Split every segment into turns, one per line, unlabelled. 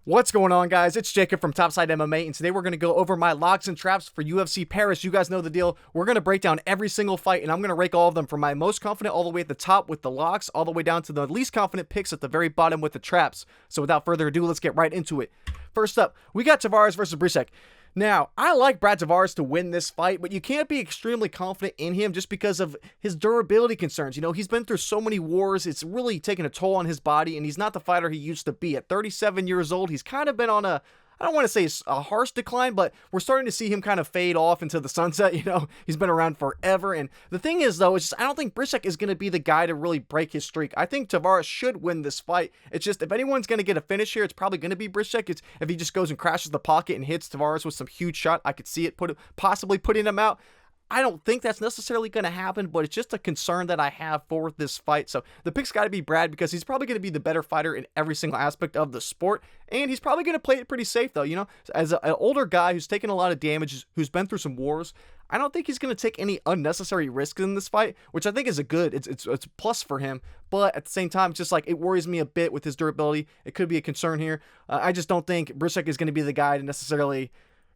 What's going on, guys? It's Jacob from Topside MMA, and today we're going to go over my locks and traps for UFC Paris. You guys know the deal. We're going to break down every single fight, and I'm going to rank all of them from my most confident all the way at the top with the locks, all the way down to the least confident picks at the very bottom with the traps. So without further ado, let's get right into it. First up, we got Tavares versus Bryczek. Now, I like Brad Tavares to win this fight, but you can't be extremely confident in him just because of his durability concerns. You know, he's been through so many wars, it's really taken a toll on his body, and he's not the fighter he used to be. At 37 years old, he's kind of been on I don't want to say a harsh decline, but we're starting to see him kind of fade off into the sunset. You know, he's been around forever. And the thing is, though, it's just, I don't think Bryczek is going to be the guy to really break his streak. I think Tavares should win this fight. It's just, if anyone's going to get a finish here, it's probably going to be Bryczek. It's if he just goes and crashes the pocket and hits Tavares with some huge shot, I could see it possibly putting him out. I don't think that's necessarily going to happen, but it's just a concern that I have for this fight. So the pick's got to be Brad because he's probably going to be the better fighter in every single aspect of the sport. And he's probably going to play it pretty safe, though. You know, as an older guy who's taken a lot of damage, who's been through some wars, I don't think he's going to take any unnecessary risks in this fight, which I think is it's a plus for him. But at the same time, it's just like it worries me a bit with his durability. It could be a concern here. I just don't think Bryczek is going to be the guy to necessarily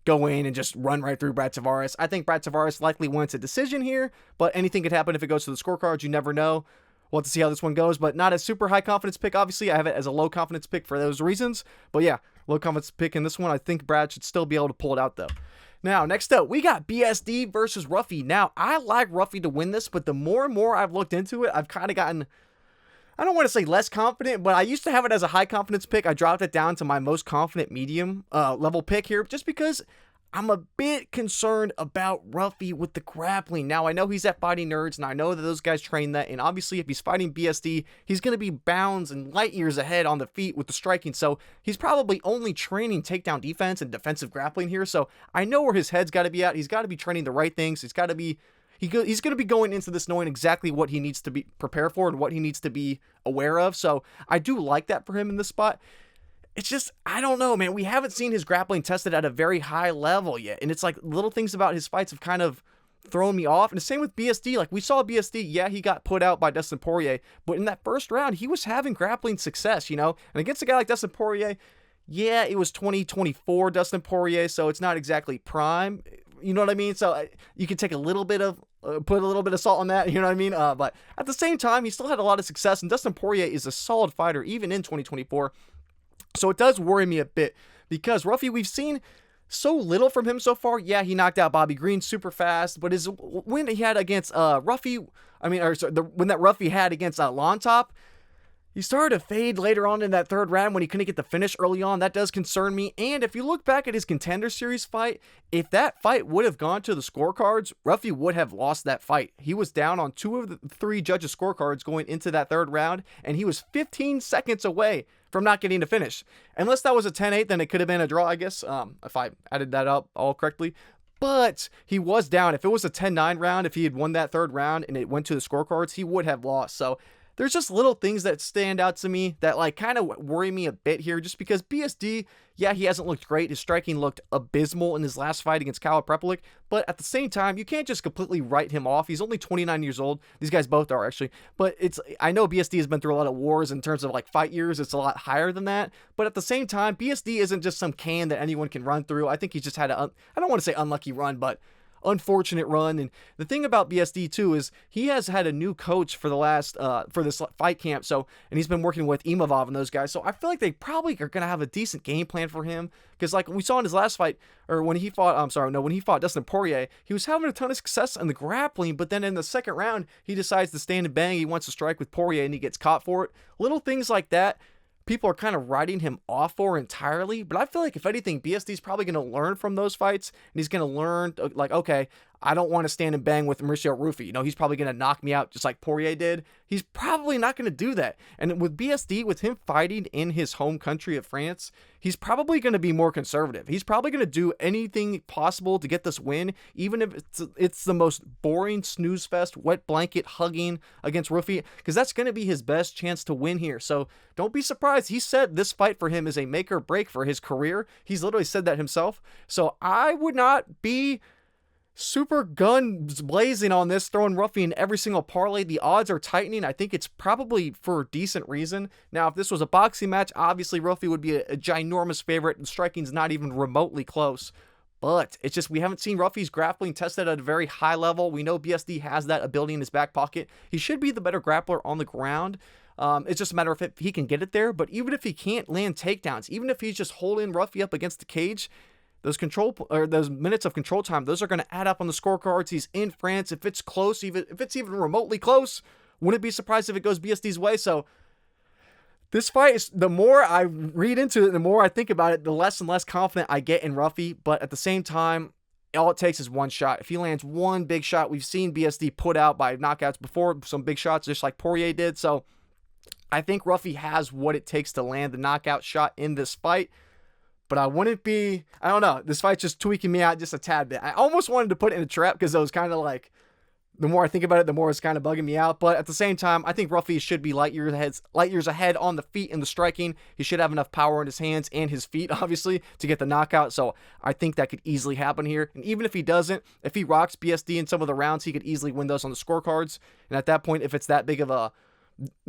go in and just run right through Brad Tavares. I think Brad Tavares likely wins a decision here, but anything could happen if it goes to the scorecards. You never know. We'll have to see how this one goes, but not a super high confidence pick. Obviously, I have it as a low confidence pick for those reasons. But yeah, low confidence pick in this one. I think Brad should still be able to pull it out, though. Now, next up, we got BSD versus Ruffy. Now, I like Ruffy to win this, but the more and more I've looked into it, I've kind of gotten, I don't want to say less confident, but I used to have it as a high confidence pick. I dropped it down to my most confident medium level pick here just because I'm a bit concerned about Ruffy with the grappling. Now, I know he's at Fighting Nerds, and I know that those guys train that, and obviously if he's fighting BSD, he's going to be bounds and light years ahead on the feet with the striking, so he's probably only training takedown defense and defensive grappling here, so I know where his head's got to be at. He's got to be training the right things. He's got to be he's going to be going into this knowing exactly what he needs to be prepared for and what he needs to be aware of, so I do like that for him in this spot. It's just, I don't know, man. We haven't seen his grappling tested at a very high level yet. And it's like little things about his fights have kind of thrown me off. And the same with BSD. Like we saw BSD, yeah, he got put out by Dustin Poirier. But in that first round, he was having grappling success, you know. And against a guy like Dustin Poirier, yeah, it was 2024 Dustin Poirier. So it's not exactly prime. You know what I mean? So you can take a little bit of, put a little bit of salt on that. You know what I mean? But at the same time, he still had a lot of success. And Dustin Poirier is a solid fighter, even in 2024. So it does worry me a bit because Ruffy, we've seen so little from him so far. Yeah, he knocked out Bobby Green super fast, but his win he had against Ruffy, the win that Ruffy had against Lontop, he started to fade later on in that third round when he couldn't get the finish early on. That does concern me. And if you look back at his Contender Series fight, if that fight would have gone to the scorecards, Ruffy would have lost that fight. He was down on 2 of the 3 judges' scorecards going into that third round, and he was 15 seconds away from not getting to finish. Unless that was a 10-8, then it could have been a draw, I guess, if I added that up all correctly. But he was down. If it was a 10-9 round, if he had won that third round and it went to the scorecards, he would have lost. So there's just little things that stand out to me that like kind of worry me a bit here just because BSD, yeah, he hasn't looked great. His striking looked abysmal in his last fight against Caio Borralho, but at the same time, you can't just completely write him off. He's only 29 years old. These guys both are actually, but I know BSD has been through a lot of wars in terms of like fight years. It's a lot higher than that, but at the same time, BSD isn't just some can that anyone can run through. I think he's just had I don't want to say unlucky run, but unfortunate run. And the thing about BSD too is he has had a new coach for the last for this fight camp, so and he's been working with Imavov and those guys, so I feel like they probably are going to have a decent game plan for him because like we saw in his last fight or when he fought when he fought Dustin Poirier, he was having a ton of success in the grappling, but then in the second round he decides to stand and bang. He wants to strike with Poirier and he gets caught for it. Little things like that people are kind of writing him off for entirely, but I feel like if anything, BSD is probably going to learn from those fights, and he's going to learn, like, okay, I don't want to stand and bang with Mauricio Ruffy. You know, he's probably going to knock me out just like Poirier did. He's probably not going to do that. And with BSD, with him fighting in his home country of France, he's probably going to be more conservative. He's probably going to do anything possible to get this win, even if it's the most boring snooze fest, wet blanket hugging against Ruffy, because that's going to be his best chance to win here. So don't be surprised. He said this fight for him is a make or break for his career. He's literally said that himself. So I would not be super guns blazing on this, throwing Ruffy in every single parlay. The odds are tightening. I think it's probably for a decent reason. Now, if this was a boxing match, obviously Ruffy would be a ginormous favorite, and striking's not even remotely close. But it's just we haven't seen Ruffy's grappling tested at a very high level. We know BSD has that ability in his back pocket. He should be the better grappler on the ground. It's just a matter of if he can get it there. But even if he can't land takedowns, even if he's just holding Ruffy up against the cage, those minutes of control time, those are going to add up on the scorecards. He's in France. If it's close, even if it's even remotely close, wouldn't be surprised if it goes BSD's way. So this fight is, the more I read into it, the more I think about it, the less and less confident I get in Ruffy. But at the same time, all it takes is one shot. If he lands one big shot, we've seen BSD put out by knockouts before, some big shots just like Poirier did. So I think Ruffy has what it takes to land the knockout shot in this fight. But I don't know. This fight's just tweaking me out just a tad bit. I almost wanted to put it in a trap because it was kind of like, the more I think about it, the more it's kind of bugging me out. But at the same time, I think Ruffy should be light years ahead on the feet and the striking. He should have enough power in his hands and his feet, obviously, to get the knockout. So I think that could easily happen here. And even if he doesn't, if he rocks BSD in some of the rounds, he could easily win those on the scorecards. And at that point, if it's that big of a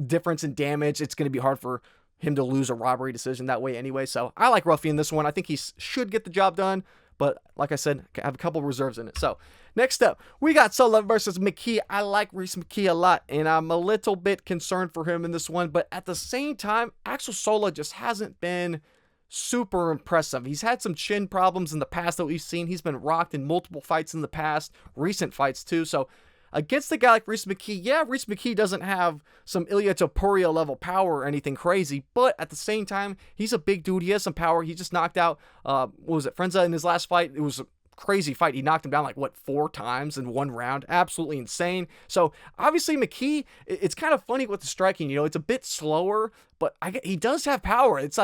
difference in damage, it's going to be hard for him to lose a robbery decision that way anyway. So I like Ruffy in this one. I think he should get the job done. But like I said, I have a couple reserves in it. So next up, we got Sola versus McKee. I like Rhys McKee a lot, and I'm a little bit concerned for him in this one. But at the same time, Axel Sola just hasn't been super impressive. He's had some chin problems in the past that we've seen. He's been rocked in multiple fights in the past, recent fights too. So against a guy like Rhys McKee, yeah, Rhys McKee doesn't have some Ilia Topuria level power or anything crazy, but at the same time, he's a big dude. He has some power. He just knocked out, Frenza in his last fight. It was a crazy fight. He knocked him down 4 times in one round. Absolutely insane. So obviously McKee, it's kind of funny with the striking. It's a bit slower, but he does have power. It's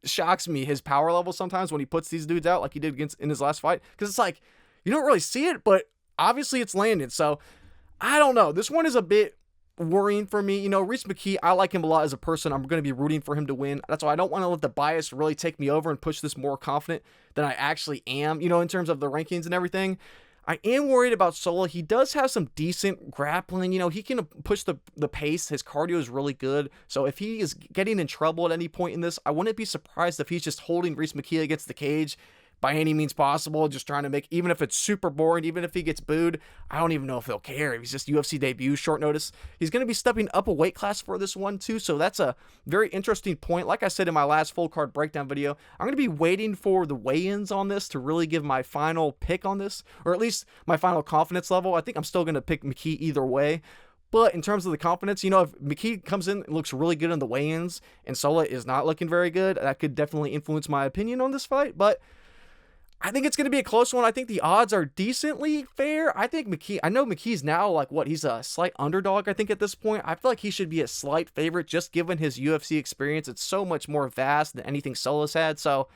shocks me his power level sometimes when he puts these dudes out like he did in his last fight, because it's you don't really see it, but obviously it's landed. So I don't know. This one is a bit worrying for me. Rhys McKee, I like him a lot as a person. I'm going to be rooting for him to win. That's why I don't want to let the bias really take me over and push this more confident than I actually am, in terms of the rankings and everything. I am worried about Sola. He does have some decent grappling. He can push the pace. His cardio is really good. So if he is getting in trouble at any point in this, I wouldn't be surprised if he's just holding Rhys McKee against the cage by any means possible, just trying to make, even if it's super boring, even if he gets booed, I don't even know if he'll care. If he's just UFC debut, short notice. He's going to be stepping up a weight class for this one too, so that's a very interesting point. Like I said in my last full card breakdown video, I'm going to be waiting for the weigh-ins on this to really give my final pick on this, or at least my final confidence level. I think I'm still going to pick McKee either way. But in terms of the confidence, if McKee comes in and looks really good in the weigh-ins and Sola is not looking very good, that could definitely influence my opinion on this fight. But I think it's going to be a close one. I think the odds are decently fair. I think I know McKee's now he's a slight underdog, I think, at this point. I feel like he should be a slight favorite just given his UFC experience. It's so much more vast than anything Sola's had. So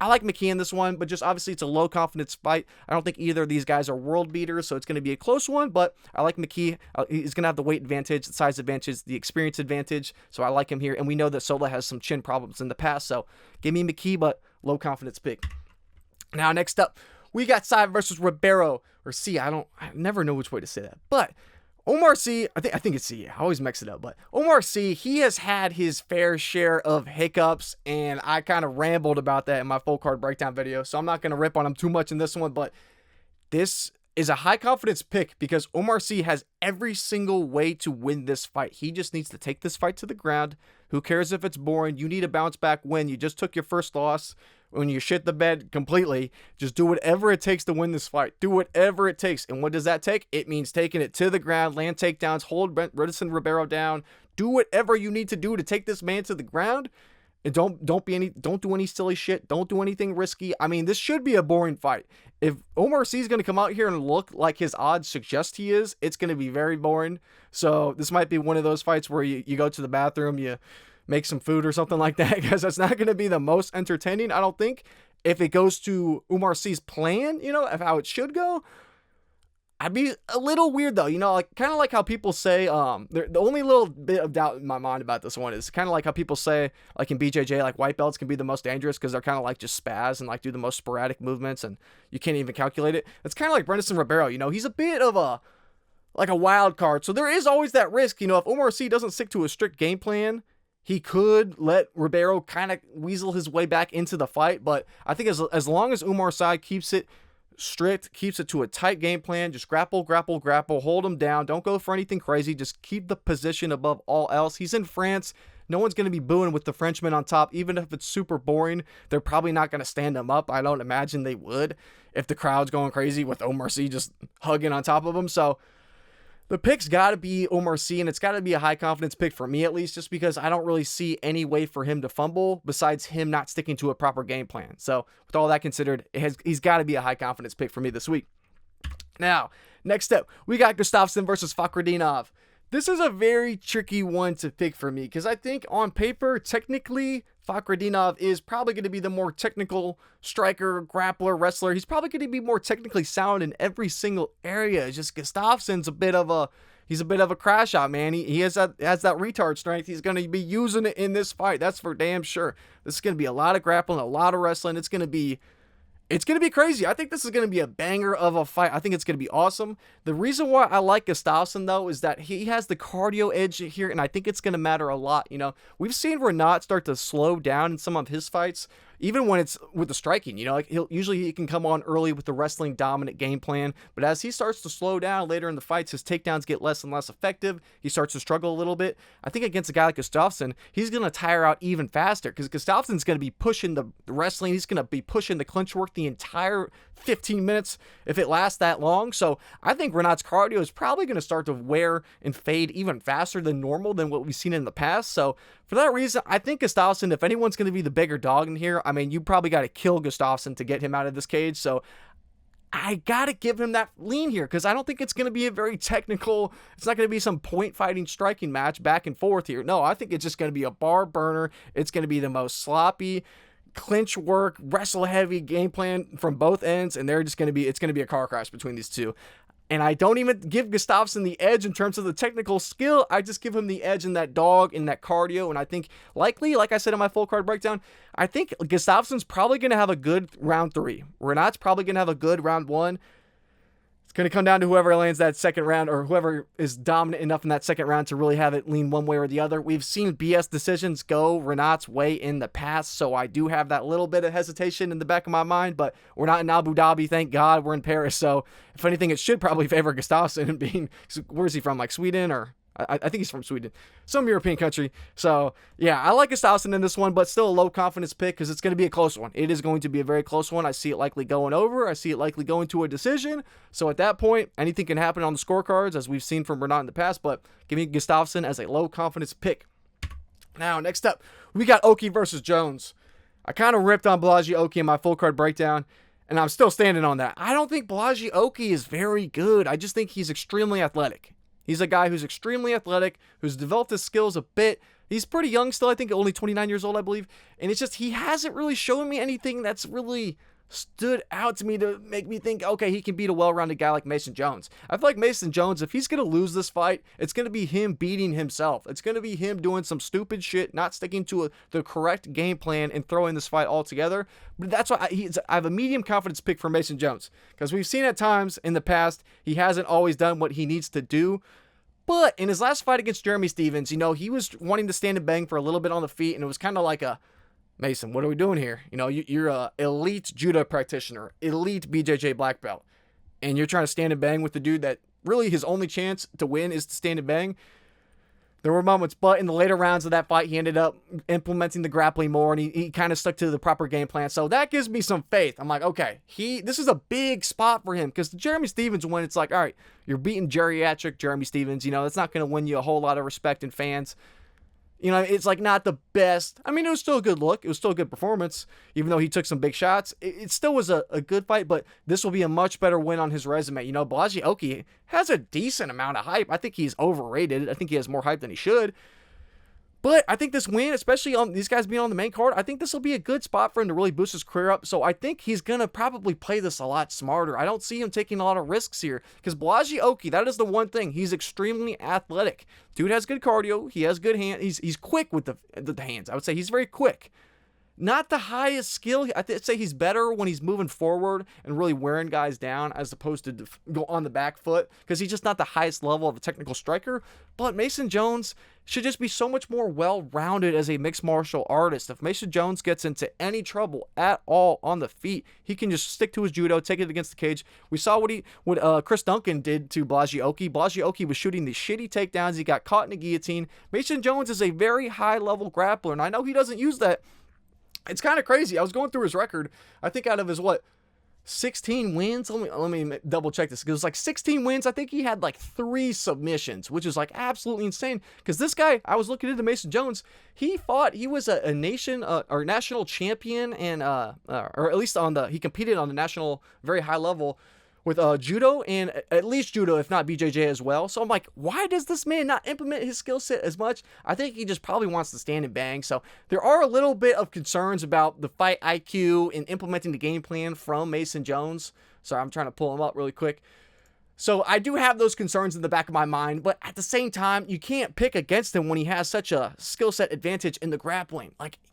I like McKee in this one, but just obviously it's a low confidence fight. I don't think either of these guys are world beaters, so it's going to be a close one, but I like McKee. He's going to have the weight advantage, the size advantage, the experience advantage, so I like him here. And we know that Sola has some chin problems in the past, so give me McKee, but low confidence pick. Now, next up, we got Sai versus Ribeiro, or C. I never know which way to say that. But Oumar C, I think it's C. I always mix it up. But Oumar C, he has had his fair share of hiccups, and I kind of rambled about that in my full card breakdown video, so I'm not going to rip on him too much in this one. But this is a high confidence pick because Oumar C has every single way to win this fight. He just needs to take this fight to the ground. Who cares if it's boring? You need a bounce back win. You just took your first loss. When you shit the bed completely, just do whatever it takes to win this fight. Do whatever it takes. And what does that take? It means taking it to the ground, land takedowns, hold Brendson Ribeiro down. Do whatever you need to do to take this man to the ground. And don't do any silly shit. Don't do anything risky. I mean, this should be a boring fight. If Oumar C is going to come out here and look like his odds suggest he is, it's going to be very boring. So this might be one of those fights where you go to the bathroom, you make some food or something like that, because that's not going to be the most entertaining, I don't think. If it goes to Oumar C's plan, of how it should go, I'd be a little weird though, like kind of like how people say, the only little bit of doubt in my mind about this one is kind of like how people say, like in BJJ, like white belts can be the most dangerous because they're kind of like just spaz and like do the most sporadic movements and you can't even calculate it. It's kind of like Brendson Ribeiro, he's a bit of a wild card. So there is always that risk, if Oumar Sy doesn't stick to a strict game plan, he could let Ribeiro kind of weasel his way back into the fight. But I think as long as Oumar Sy keeps it strict, keeps it to a tight game plan, just grapple, hold him down, don't go for anything crazy, just keep the position above all else. He's in France. No one's going to be booing with the Frenchman on top. Even if it's super boring, they're probably not going to stand him up. I don't imagine they would if the crowd's going crazy with Oumar Sy just hugging on top of him. So the pick's got to be Oumar Sy, and it's got to be a high confidence pick for me at least, just because I don't really see any way for him to fumble besides him not sticking to a proper game plan. So with all that considered, he's got to be a high confidence pick for me this week. Now, next up, we got Gustafsson versus Fakhretdinov. This is a very tricky one to pick for me because I think on paper, technically, Fakhretdinov is probably going to be the more technical striker, grappler, wrestler. He's probably going to be more technically sound in every single area. It's just Gustafsson's a bit of a crash out, man. He has that retard strength. He's going to be using it in this fight. That's for damn sure. This is going to be a lot of grappling, a lot of wrestling. It's going to be crazy. I think this is going to be a banger of a fight. I think it's going to be awesome. The reason why I like Gustafsson, though, is that he has the cardio edge here, and I think it's going to matter a lot. We've seen Rinat start to slow down in some of his fights, even when it's with the striking. Like he can come on early with the wrestling dominant game plan, but as he starts to slow down later in the fights, his takedowns get less and less effective. He starts to struggle a little bit. I think against a guy like Gustafsson, he's going to tire out even faster because Gustafsson's going to be pushing the wrestling. He's going to be pushing the clinch work the entire 15 minutes if it lasts that long. So I think Rinat's cardio is probably going to start to wear and fade even faster than normal than what we've seen in the past. So for that reason, I think Gustafsson, if anyone's going to be the bigger dog in here, I mean, you probably got to kill Gustafsson to get him out of this cage. So I got to give him that lean here because I don't think it's going to be a very technical, it's not going to be some point fighting striking match back and forth here. No, I think it's just going to be a bar burner. It's going to be the most sloppy clinch work, wrestle heavy game plan from both ends, and it's going to be a car crash between these two. And I don't even give Gustafsson the edge in terms of the technical skill. I just give him the edge in that dog, in that cardio. And I think likely, like I said in my full card breakdown, I think Gustafsson's probably going to have a good round 3. Rinat's probably going to have a good round 1. It's going to come down to whoever lands that second round or whoever is dominant enough in that second round to really have it lean one way or the other. We've seen BS decisions go Rinat's way in the past, so I do have that little bit of hesitation in the back of my mind, but we're not in Abu Dhabi, thank God. We're in Paris, so if anything, it should probably favor Gustafsson being, where is he from, like Sweden or... I think he's from Sweden, some European country. So, yeah, I like Gustafsson in this one, but still a low confidence pick because it's going to be a close one. It is going to be a very close one. I see it likely going over. I see it likely going to a decision. So, at that point, anything can happen on the scorecards, as we've seen from Rinat in the past, but give me Gustafsson as a low confidence pick. Now, next up, we got Oki versus Jones. I kind of ripped on Bolaji Oki in my full card breakdown, and I'm still standing on that. I don't think Bolaji Oki is very good. I just think he's extremely athletic. He's a guy who's extremely athletic, who's developed his skills a bit. He's pretty young still, I think only 29 years old, I believe. And it's just, he hasn't really shown me anything that's really stood out to me to make me think, okay, he can beat a well-rounded guy like Mason Jones. I feel like Mason Jones, if he's going to lose this fight, it's going to be him beating himself. It's going to be him doing some stupid shit, not sticking to the correct game plan and throwing this fight altogether. But that's why I have a medium confidence pick for Mason Jones, because we've seen at times in the past, he hasn't always done what he needs to do. But in his last fight against Jeremy Stephens, he was wanting to stand and bang for a little bit on the feet, and it was kind of like a, Mason, what are we doing here? You're a elite judo practitioner, elite BJJ black belt, and you're trying to stand and bang with the dude that really his only chance to win is to stand and bang. There were moments, but in the later rounds of that fight, he ended up implementing the grappling more, and he kind of stuck to the proper game plan. So that gives me some faith. I'm like, okay, this is a big spot for him, because Jeremy Stephens, when it's like, all right, you're beating geriatric Jeremy Stephens, that's not going to win you a whole lot of respect and fans. It's like not the best. I mean, it was still a good look. It was still a good performance, even though he took some big shots. It still was a good fight, but this will be a much better win on his resume. Bolaji Oki has a decent amount of hype. I think he's overrated. I think he has more hype than he should. But I think this win, especially on these guys being on the main card, I think this will be a good spot for him to really boost his career up. So I think he's going to probably play this a lot smarter. I don't see him taking a lot of risks here because Bolaji, that is the one thing. He's extremely athletic. Dude has good cardio. He has good hands. He's quick with the hands. I would say he's very quick. Not the highest skill. I'd say he's better when he's moving forward and really wearing guys down as opposed to go on the back foot because he's just not the highest level of a technical striker. But Mason Jones should just be so much more well-rounded as a mixed martial artist. If Mason Jones gets into any trouble at all on the feet, he can just stick to his judo, take it against the cage. We saw what Chris Duncan did to Bolaji. Bolaji was shooting the shitty takedowns. He got caught in a guillotine. Mason Jones is a very high-level grappler, and I know he doesn't use that. It's kind of crazy. I was going through his record. I think out of his, 16 wins? Let me double check this. It was 16 wins. I think he had 3 submissions, which is absolutely insane. Because this guy, I was looking into Mason Jones. He was a nation or national champion, and or at least he competed on the national very high level with judo, and at least judo, if not BJJ as well. So I'm like, why does this man not implement his skill set as much? I think he just probably wants to stand and bang. So there are a little bit of concerns about the fight IQ and implementing the game plan from Mason Jones. Sorry, I'm trying to pull him up really quick. So I do have those concerns in the back of my mind, but at the same time, you can't pick against him when he has such a skill set advantage in the grappling.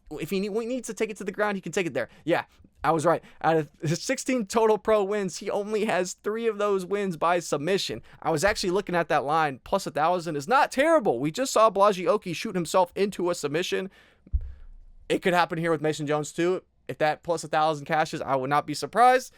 If he needs to take it to the ground, he can take it there. Yeah, I was right. Out of his 16 total pro wins, he only has 3 of those wins by submission. I was actually looking at that line. Plus 1,000 is not terrible. We just saw Bolaji shoot himself into a submission. It could happen here with Mason Jones too. If that plus 1,000 cashes, I would not be surprised.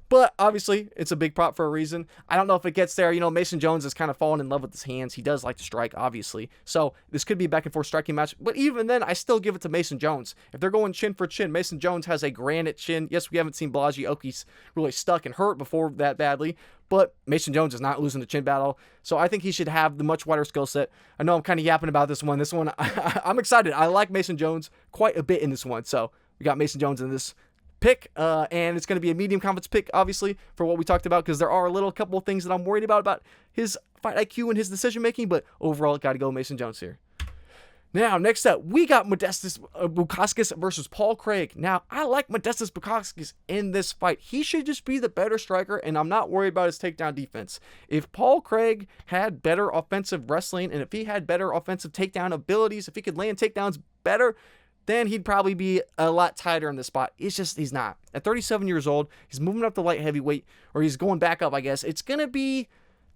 But obviously, it's a big prop for a reason. I don't know if it gets there. Mason Jones has kind of fallen in love with his hands. He does like to strike, obviously. So this could be a back and forth striking match. But even then, I still give it to Mason Jones. If they're going chin for chin, Mason Jones has a granite chin. Yes, we haven't seen Bolaji really stuck and hurt before that badly. But Mason Jones is not losing the chin battle. So I think he should have the much wider skill set. I know I'm kind of yapping about this one. This one, I'm excited. I like Mason Jones quite a bit in this one. So we got Mason Jones in this pick, and it's going to be a medium confidence pick, obviously, for what we talked about, because there are a couple of things that I'm worried about his fight IQ and his decision making, but overall, got to go Mason Jones here. Now, next up, we got Modestas Bukauskas versus Paul Craig. Now, I like Modestas Bukauskas in this fight. He should just be the better striker, and I'm not worried about his takedown defense. If Paul Craig had better offensive wrestling, and if he had better offensive takedown abilities, if he could land takedowns better, then he'd probably be a lot tighter in the spot. It's just, he's not. At 37 years old, he's moving up to light heavyweight, or he's going back up, I guess. It's going to be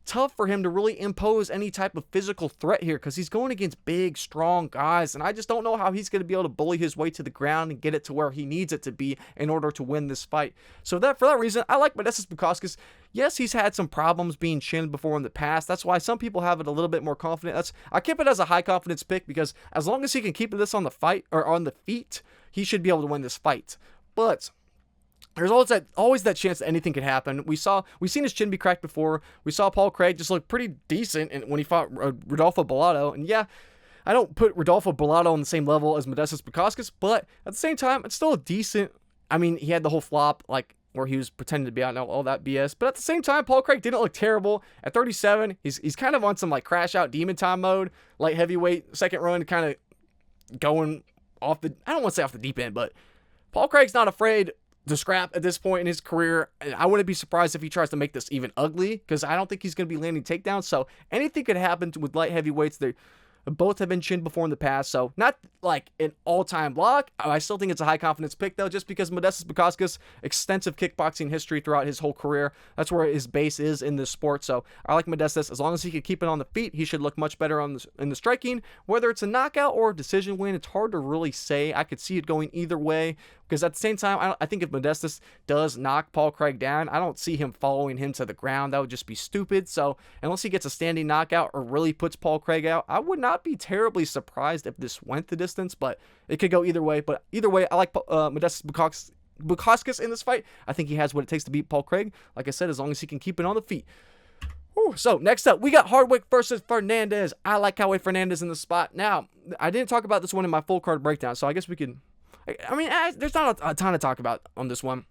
tough for him to really impose any type of physical threat here because he's going against big, strong guys, and I just don't know how he's going to be able to bully his way to the ground and get it to where he needs it to be in order to win this fight. So for that reason, I like Modestas Bukauskas. Yes, he's had some problems being chinned before in the past. That's why some people have it a little bit more confident. I keep it as a high confidence pick because as long as he can keep this on the fight or on the feet, he should be able to win this fight. But there's always that chance that anything could happen. We've seen his chin be cracked before. We saw Paul Craig just look pretty decent when he fought Rodolfo Bellato. And yeah, I don't put Rodolfo Bellato on the same level as Modestas Bukauskas, but at the same time, it's still a decent. I mean, he had the whole flop where he was pretending to be out and all that BS. But at the same time, Paul Craig didn't look terrible. At 37, he's kind of on some crash out demon time mode, light heavyweight, second run, kind of going off I don't want to say off the deep end, but Paul Craig's not afraid to scrap at this point in his career. I wouldn't be surprised if he tries to make this even ugly because I don't think he's going to be landing takedowns. So anything could happen with light heavyweights. They both have been chinned before in the past. So not an all-time block. I still think it's a high confidence pick though, just because Modestas Bukauskas extensive kickboxing history throughout his whole career. That's where his base is in this sport. So I like Modestas. As long as he can keep it on the feet, he should look much better in the striking. Whether it's a knockout or a decision win, it's hard to really say. I could see it going either way. Because at the same time, I think if Modestas does knock Paul Craig down, I don't see him following him to the ground. That would just be stupid. So unless he gets a standing knockout or really puts Paul Craig out, I would not be terribly surprised if this went the distance. But it could go either way. But either way, I like Modestas Bukauskas in this fight. I think he has what it takes to beat Paul Craig. Like I said, as long as he can keep it on the feet. So next up, we got Hardwick versus Fernandes. I like Caio Fernandes in the spot. Now, I didn't talk about this one in my full card breakdown, so I guess we can. I mean, there's not a ton to talk about on this one.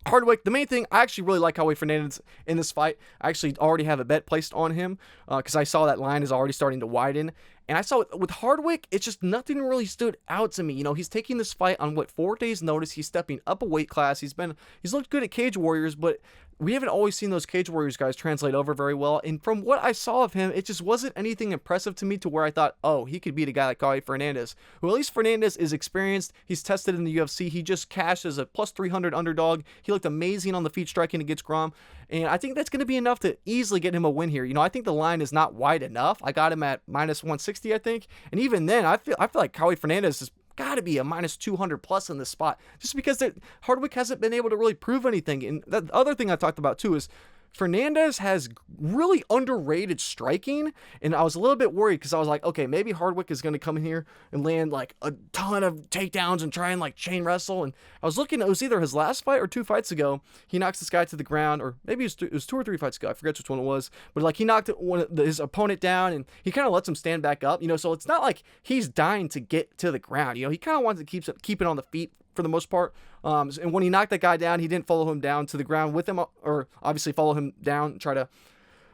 Hardwick, the main thing, I actually really like Caio Fernandes in this fight. I actually already have a bet placed on him because I saw that line is already starting to widen. And I saw with Hardwick, it's just nothing really stood out to me. You know, he's taking this fight on 4 days notice. He's stepping up a weight class. He's looked good at Cage Warriors, but we haven't always seen those Cage Warriors guys translate over very well. And from what I saw of him, it just wasn't anything impressive to me to where I thought, oh, he could beat a guy like Caio Fernandes. Well, at least Fernandes is experienced. He's tested in the UFC. He just cashed as a plus 300 underdog. He looked amazing on the feet striking against Grom. And I think that's going to be enough to easily get him a win here. You know, I think the line is not wide enough. I got him at minus 160, I think. And even then, I feel like Caio Fernandes is got to be a minus 200 plus in this spot, just because Hardwick hasn't been able to really prove anything. And the other thing I talked about too is Fernandes has really underrated striking, and I was a little bit worried because I was like, okay, maybe Hardwick is going to come in here and land like a ton of takedowns and try and like chain wrestle. And I was looking, it was either his last fight or 2 fights ago, he knocks this guy to the ground, or maybe it was 2 or 3 fights ago, I forget which one it was, but like he knocked his opponent down and he kind of lets him stand back up, you know, so it's not like he's dying to get to the ground, you know, he kind of wants to keep it on the feet for the most part. And when he knocked that guy down, he didn't follow him down to the ground with him, or obviously follow him down, try to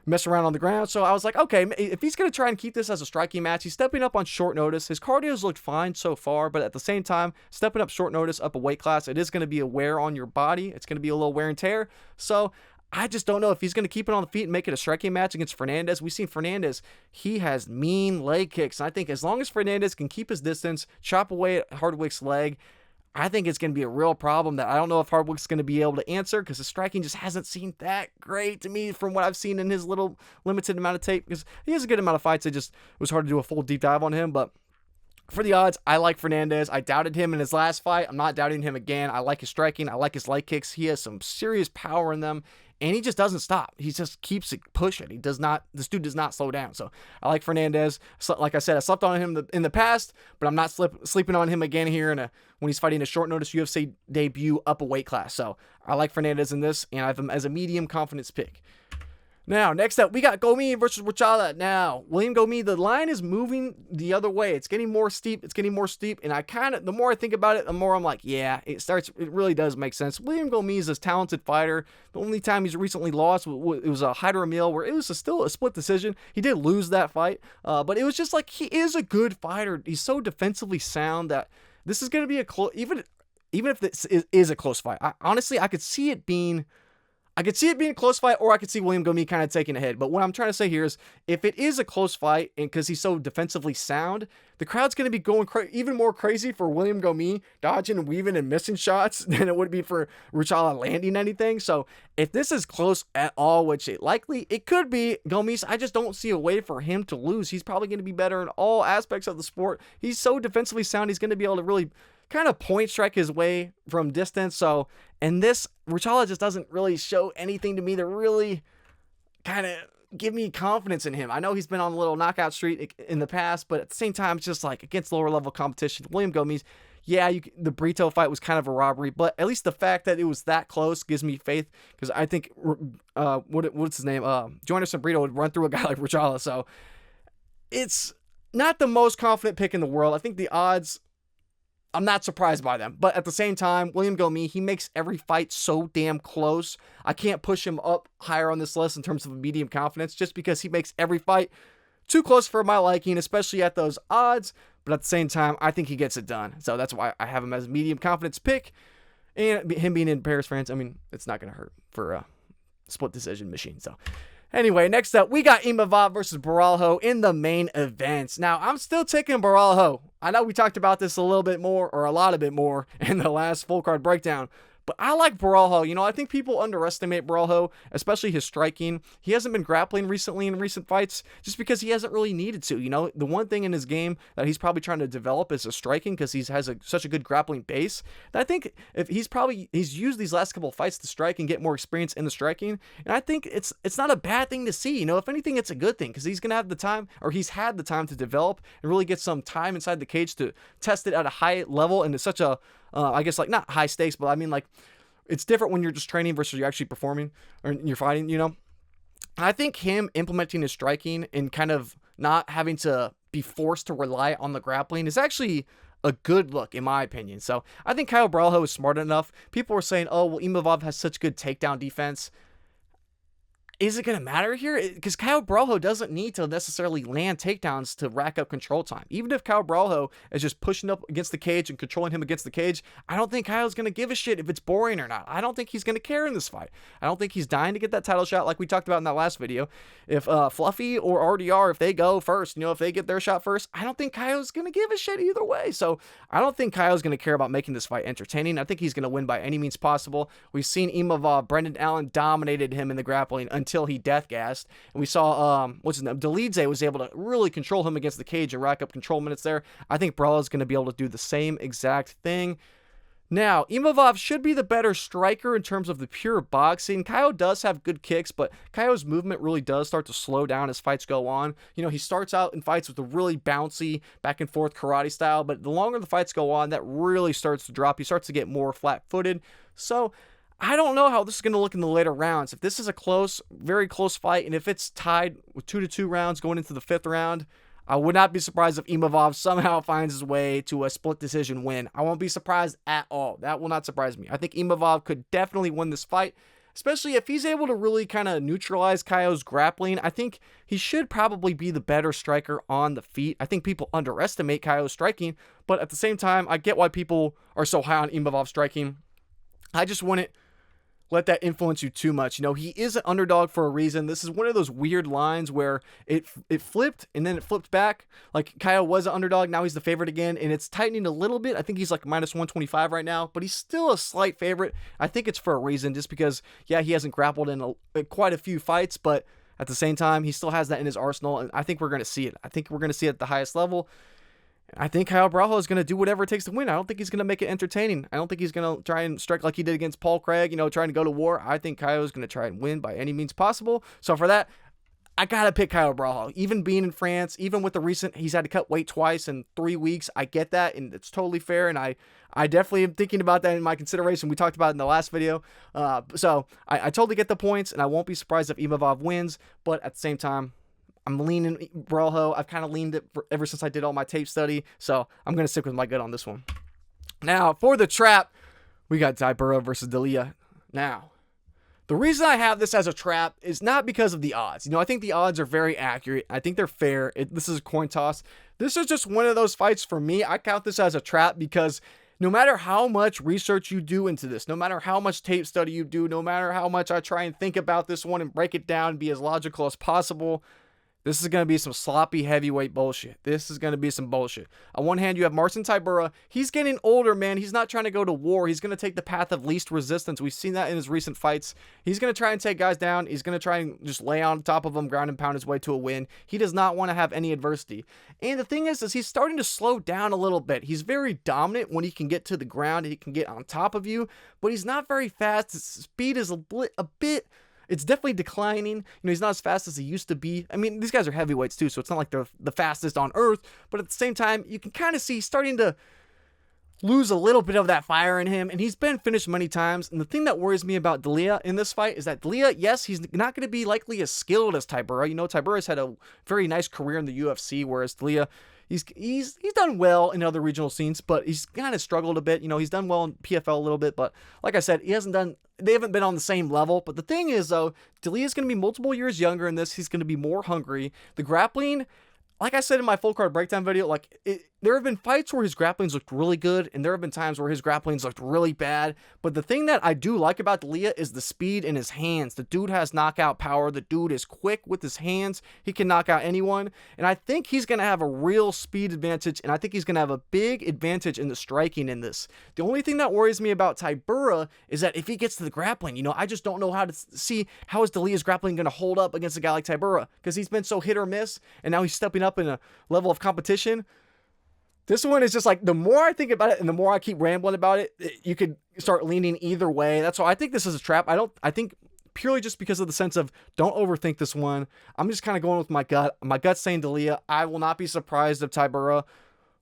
mess around on the ground. So I was like, okay, if he's going to try and keep this as a striking match, he's stepping up on short notice. His cardio's looked fine so far, but at the same time, stepping up short notice, up a weight class, it is going to be a wear on your body. It's going to be a little wear and tear. So I just don't know if he's going to keep it on the feet and make it a striking match against Fernandes. We've seen Fernandes, he has mean leg kicks. And I think as long as Fernandes can keep his distance, chop away at Hardwick's leg, I think it's going to be a real problem that I don't know if Hardwick's going to be able to answer, because his striking just hasn't seemed that great to me from what I've seen in his little limited amount of tape, because he has a good amount of fights. It was hard to do a full deep dive on him, but for the odds, I like Fernandes. I doubted him in his last fight. I'm not doubting him again. I like his striking. I like his leg kicks. He has some serious power in them, and he just doesn't stop. He just keeps it pushing. This dude does not slow down. So I like Fernandes. So, like I said, I slept on him in the past, but I'm not sleeping on him again here when he's fighting a short notice UFC debut up a weight class. So I like Fernandes in this, and I have him as a medium confidence pick. Now, next up, we got Gomis versus Ruchala. Now, William Gomis, the line is moving the other way. It's getting more steep. And the more I think about it, the more I'm like, yeah, it really does make sense. William Gomis is a talented fighter. The only time he's recently lost, it was a Hyder Emil, where it was still a split decision. He did lose that fight, but it was just like, he is a good fighter. He's so defensively sound that this is going to be a close, even if this is a close fight. Honestly, I could see it being a close fight, or I could see William Gomis kind of taking a hit. But what I'm trying to say here is, if it is a close fight, and because he's so defensively sound, the crowd's going to be going even more crazy for William Gomis dodging and weaving and missing shots than it would be for Ruchala landing anything. So if this is close at all, which it could be, Gomis, I just don't see a way for him to lose. He's probably going to be better in all aspects of the sport. He's so defensively sound. He's going to be able to really kind of point strike his way from distance. So, and this Ruchala just doesn't really show anything to me to really kind of give me confidence in him. I know he's been on a little knockout streak in the past, but at the same time, it's just like against lower level competition. William Gomis, yeah, the Brito fight was kind of a robbery, but at least the fact that it was that close gives me faith, because I think what's his name, Joanderson Brito would run through a guy like Ruchala. So it's not the most confident pick in the world. I think the odds, I'm not surprised by them. But at the same time, William Gomis, he makes every fight so damn close. I can't push him up higher on this list in terms of a medium confidence, just because he makes every fight too close for my liking, especially at those odds. But at the same time, I think he gets it done. So that's why I have him as a medium confidence pick. And him being in Paris, France, I mean, it's not going to hurt for a split decision machine. So anyway, next up, we got Imavov versus Borralho in the main events. Now, I'm still taking Borralho. I know we talked about this a little bit more, or a lot of bit more, in the last full card breakdown. But I like Borralho. You know, I think people underestimate Borralho, especially his striking. He hasn't been grappling recently in recent fights just because he hasn't really needed to. You know, the one thing in his game that he's probably trying to develop is a striking, because he has such a good grappling base. And I think if he's used these last couple of fights to strike and get more experience in the striking. And I think it's not a bad thing to see. You know, if anything, it's a good thing, because he's going to have the time, or he's had the time to develop and really get some time inside the cage to test it at a high level. And it's such a, I guess, like, not high stakes, but I mean, like, it's different when you're just training versus you're actually performing or you're fighting, you know. I think him implementing his striking and kind of not having to be forced to rely on the grappling is actually a good look, in my opinion. So I think Caio Borralho is smart enough. People were saying, oh, well, Imavov has such good takedown defense. Is it going to matter here? Because Caio Borralho doesn't need to necessarily land takedowns to rack up control time. Even if Caio Borralho is just pushing up against the cage and controlling him against the cage, I don't think Caio's going to give a shit if it's boring or not. I don't think he's going to care in this fight. I don't think he's dying to get that title shot like we talked about in that last video. If Fluffy or RDR, if they go first, if they get their shot first, I don't think Caio's going to give a shit either way. So I don't think Caio's going to care about making this fight entertaining. I think he's going to win by any means possible. We've seen Imavov, Brendan Allen dominated him in the grappling until he death gassed. And we saw, Dolidze was able to really control him against the cage and rack up control minutes there. I think Borralho is going to be able to do the same exact thing. Now, Imavov should be the better striker in terms of the pure boxing. Caio does have good kicks, but Caio's movement really does start to slow down as fights go on. He starts out in fights with a really bouncy, back and forth karate style, but the longer the fights go on, that really starts to drop. He starts to get more flat-footed. So, I don't know how this is going to look in the later rounds. If this is a close, very close fight, and if it's tied with 2-2 rounds going into the 5th round, I would not be surprised if Imavov somehow finds his way to a split decision win. I won't be surprised at all. That will not surprise me. I think Imavov could definitely win this fight, especially if he's able to really kind of neutralize Caio's grappling. I think he should probably be the better striker on the feet. I think people underestimate Caio's striking, but at the same time, I get why people are so high on Imavov striking. I just wouldn't let that influence you too much. He is an underdog for a reason. This is one of those weird lines where it flipped and then it flipped back. Like Caio was an underdog, now he's the favorite again, and it's tightening a little bit. I think he's like minus 125 right now, but he's still a slight favorite. I think it's for a reason, just because, yeah, he hasn't grappled in quite a few fights, but at the same time, he still has that in his arsenal, and I think we're going to see it. I think we're going to see it at the highest level. I think Caio Borralho is going to do whatever it takes to win. I don't think he's going to make it entertaining. I don't think he's going to try and strike like he did against Paul Craig, trying to go to war. I think Caio is going to try and win by any means possible. So for that, I got to pick Caio Borralho. Even being in France, even with the recent, he's had to cut weight twice in 3 weeks. I get that, and it's totally fair, and I definitely am thinking about that in my consideration. We talked about it in the last video. So I totally get the points, and I won't be surprised if Imavov wins, but at the same time, I'm leaning Borralho. I've kind of leaned it ever since I did all my tape study, so I'm going to stick with my gut on this one. Now, for the trap, we got Tybura versus D'Elia. Now, the reason I have this as a trap is not because of the odds. I think the odds are very accurate. I think they're fair. This is a coin toss. This is just one of those fights for me. I count this as a trap because no matter how much research you do into this, no matter how much tape study you do, no matter how much I try and think about this one and break it down and be as logical as possible, this is going to be some sloppy heavyweight bullshit. This is going to be some bullshit. On one hand, you have Marcin Tybura. He's getting older, man. He's not trying to go to war. He's going to take the path of least resistance. We've seen that in his recent fights. He's going to try and take guys down. He's going to try and just lay on top of them, ground and pound his way to a win. He does not want to have any adversity. And the thing is he's starting to slow down a little bit. He's very dominant when he can get to the ground. He can get on top of you, but he's not very fast. His speed is a bit... It's definitely declining. He's not as fast as he used to be. I mean, these guys are heavyweights too, so it's not like they're the fastest on earth. But at the same time, you can kind of see he's starting to lose a little bit of that fire in him, and he's been finished many times. And the thing that worries me about D'Elia in this fight is that D'Elia, yes, he's not going to be likely as skilled as Tybura. Tybura's had a very nice career in the UFC, whereas D'Elia, he's done well in other regional scenes, but he's kind of struggled a bit. He's done well in PFL a little bit, but like I said, they haven't been on the same level. But the thing is, though, D'Elia's going to be multiple years younger in this. He's going to be more hungry. The grappling, like I said in my full card breakdown video, there have been fights where his grapplings looked really good, and there have been times where his grapplings looked really bad. But the thing that I do like about D'Elia is the speed in his hands. The dude has knockout power. The dude is quick with his hands. He can knock out anyone. And I think he's going to have a real speed advantage, and I think he's going to have a big advantage in the striking in this. The only thing that worries me about Tybura is that if he gets to the grappling, I just don't know how to see how is D'Elia's grappling going to hold up against a guy like Tybura, because he's been so hit or miss, and now he's stepping up in a level of competition. This one is just the more I think about it and the more I keep rambling about it, you could start leaning either way. That's why I think this is a trap. I think purely just because of the sense of don't overthink this one. I'm just kind of going with my gut. My gut's saying D'Elia. I will not be surprised if Tybura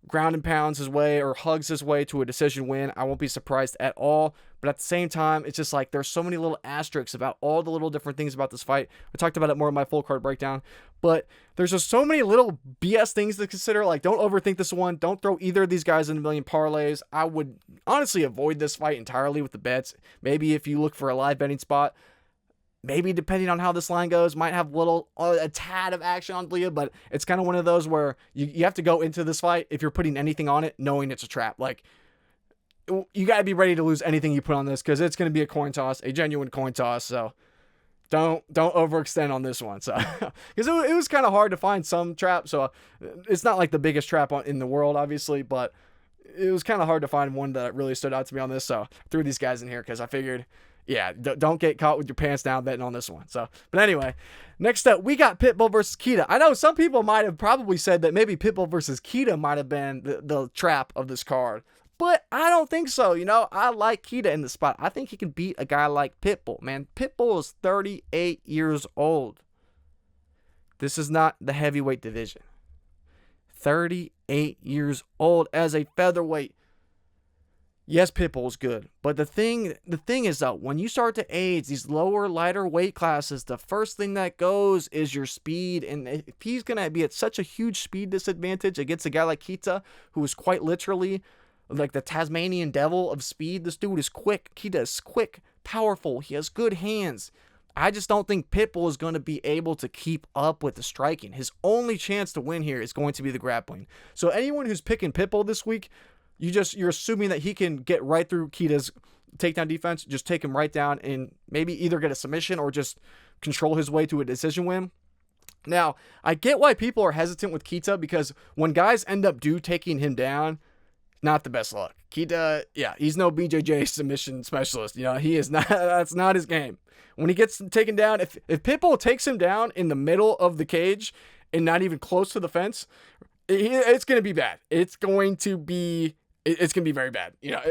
ground and pounds his way or hugs his way to a decision win. I won't be surprised at all. But at the same time, it's just there's so many little asterisks about all the little different things about this fight. I talked about it more in my full card breakdown. But there's just so many little BS things to consider. Don't overthink this one. Don't throw either of these guys in a million parlays. I would honestly avoid this fight entirely with the bets. Maybe if you look for a live betting spot. maybe depending on how this line goes, might have a tad of action on Leah, but it's kind of one of those where you have to go into this fight, if you're putting anything on it, knowing it's a trap. Like, you got to be ready to lose anything you put on this, because it's going to be a coin toss, a genuine coin toss. So don't overextend on this one. So because it was kind of hard to find some trap. So it's not like the biggest trap in the world, obviously, but it was kind of hard to find one that really stood out to me on this. So I threw these guys in here because I figured, yeah, don't get caught with your pants down betting on this one. So, but anyway, next up, we got Pitbull versus Kita. I know some people might have probably said that maybe Pitbull versus Kita might have been the trap of this card, but I don't think so. You know, I like Kita in the spot. I think he can beat a guy like Pitbull, man. Pitbull is 38 years old. This is not the heavyweight division. 38 years old as a featherweight. Yes, Pitbull is good, but the thing is though, when you start to age these lower, lighter weight classes, the first thing that goes is your speed, and if he's gonna be at such a huge speed disadvantage against a guy like Kita, who is quite literally like the Tasmanian devil of speed. This dude is quick. Kita is quick, powerful. He has good hands. I just don't think Pitbull is going to be able to keep up with the striking. His only chance to win here is going to be the grappling. So anyone who's picking Pitbull this week, you're assuming that he can get right through Kita's takedown defense, just take him right down and maybe either get a submission or just control his way to a decision win. Now, I get why people are hesitant with Kita, because when guys end up taking him down, not the best luck. Kita, yeah, he's no BJJ submission specialist. You know, he is not. That's not his game. When he gets taken down, if Pitbull takes him down in the middle of the cage and not even close to the fence, it's going to be bad. It's going to be very bad. You know,